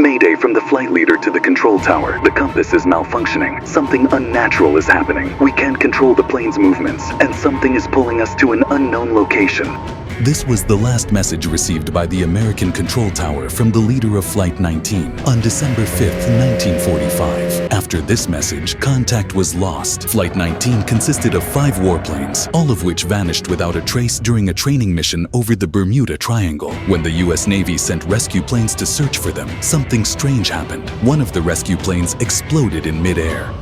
Mayday from the flight leader to the control tower. The compass is malfunctioning. Something unnatural is happening. We can't control the plane's movements, and something is pulling us to an unknown location. This was the last message received by the American control tower from the leader of Flight 19 on December 5, 1945. After this message, contact was lost. Flight 19 consisted of 5 warplanes, all of which vanished without a trace during a training mission over the Bermuda Triangle. When the U.S. Navy sent rescue planes to search for them, something strange happened. One of the rescue planes exploded in mid-air.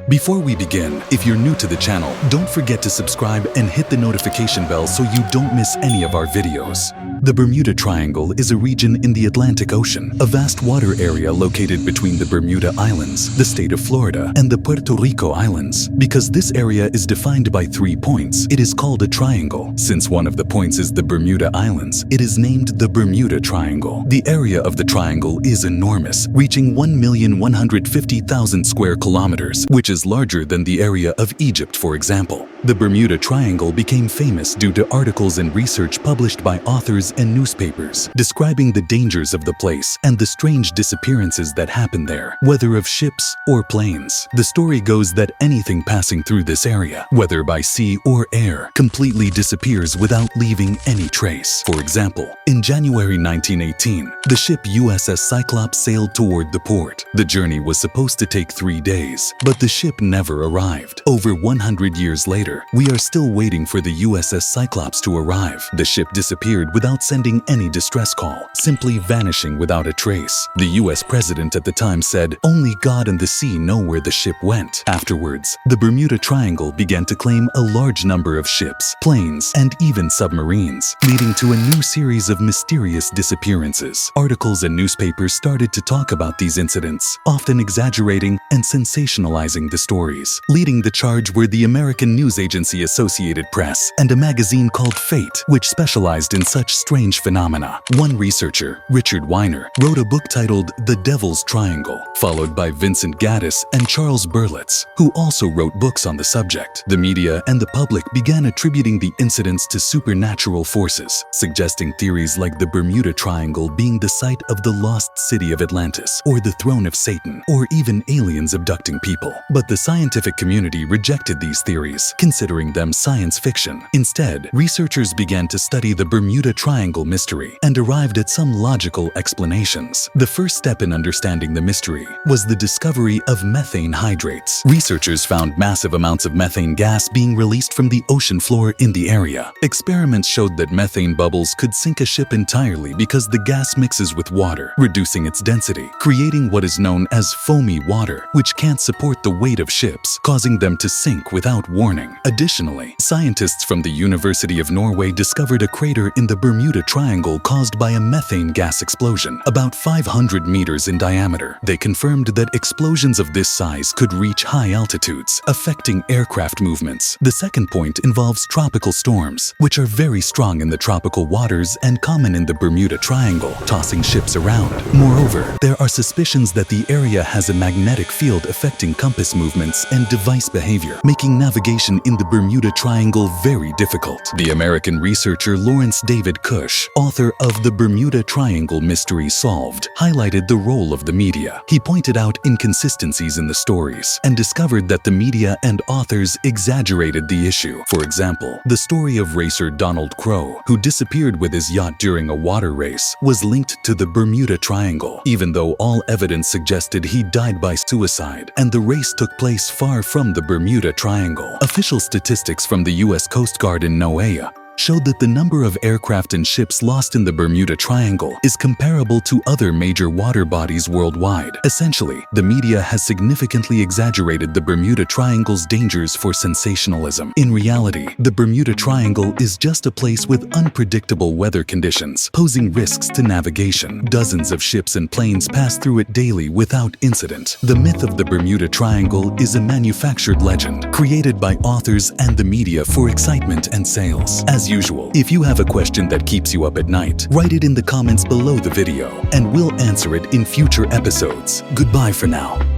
Before we begin, if you're new to the channel, don't forget to subscribe and hit the notification bell so you don't miss any of our videos. The Bermuda Triangle is a region in the Atlantic Ocean, a vast water area located between the Bermuda Islands, the state of Florida, and the Puerto Rico Islands. Because this area is defined by 3 points, it is called a triangle. Since one of the points is the Bermuda Islands, it is named the Bermuda Triangle. The area of the triangle is enormous, reaching 1,150,000 square kilometers, which is larger than the area of Egypt, for example. The Bermuda Triangle became famous due to articles and research published by authors and newspapers describing the dangers of the place and the strange disappearances that happen there, whether of ships or planes. The story goes that anything passing through this area, whether by sea or air, completely disappears without leaving any trace. For example, in January 1918, the ship USS Cyclops sailed toward the port. The journey was supposed to take 3 days, but the ship never arrived. Over 100 years later, we are still waiting for the USS Cyclops to arrive. The ship disappeared without sending any distress call, simply vanishing without a trace. The US president at the time said, "Only God and the sea know where the ship went." Afterwards, the Bermuda Triangle began to claim a large number of ships, planes, and even submarines, leading to a new series of mysterious disappearances. Articles and newspapers started to talk about these incidents, often exaggerating and sensationalizing the stories. Leading the charge were the American news agency Associated Press and a magazine called Fate, which specialized in such strange phenomena. One researcher, Richard Weiner, wrote a book titled The Devil's Triangle, followed by Vincent Gaddis and Charles Berlitz, who also wrote books on the subject. The media and the public began attributing the incidents to supernatural forces, suggesting theories like the Bermuda Triangle being the site of the lost city of Atlantis, or the throne of Satan, or even aliens abducting people. But the scientific community rejected these theories, considering them science fiction. Instead, researchers began to study the Bermuda Triangle mystery and arrived at some logical explanations. The first step in understanding the mystery was the discovery of methane hydrates. Researchers found massive amounts of methane gas being released from the ocean floor in the area. Experiments showed that methane bubbles could sink a ship entirely because the gas mixes with water, reducing its density, creating what is known as foamy water, which can't support the weight of ships, causing them to sink without warning. Additionally, scientists from the University of Norway discovered a crater in the Bermuda Triangle caused by a methane gas explosion, about 500 meters in diameter. They confirmed that explosions of this size could reach high altitudes, affecting aircraft movements. The second point involves tropical storms, which are very strong in the tropical waters and common in the Bermuda Triangle, tossing ships around. Moreover, there are suspicions that the area has a magnetic field affecting compass movements and device behavior, making navigation in the Bermuda Triangle very difficult. The American researcher Lawrence David Cush, author of The Bermuda Triangle Mystery Solved, highlighted the role of the media. He pointed out inconsistencies in the stories and discovered that the media and authors exaggerated the issue. For example, the story of racer Donald Crowe, who disappeared with his yacht during a water race, was linked to the Bermuda Triangle, even though all evidence suggested he died by suicide and the race took place far from the Bermuda Triangle. Official statistics from the U.S. Coast Guard in NOAA showed that the number of aircraft and ships lost in the Bermuda Triangle is comparable to other major water bodies worldwide. Essentially, the media has significantly exaggerated the Bermuda Triangle's dangers for sensationalism. In reality, the Bermuda Triangle is just a place with unpredictable weather conditions, posing risks to navigation. Dozens of ships and planes pass through it daily without incident. The myth of the Bermuda Triangle is a manufactured legend, created by authors and the media for excitement and sales. As usual, if you have a question that keeps you up at night, write it in the comments below the video, and we'll answer it in future episodes. Goodbye for now.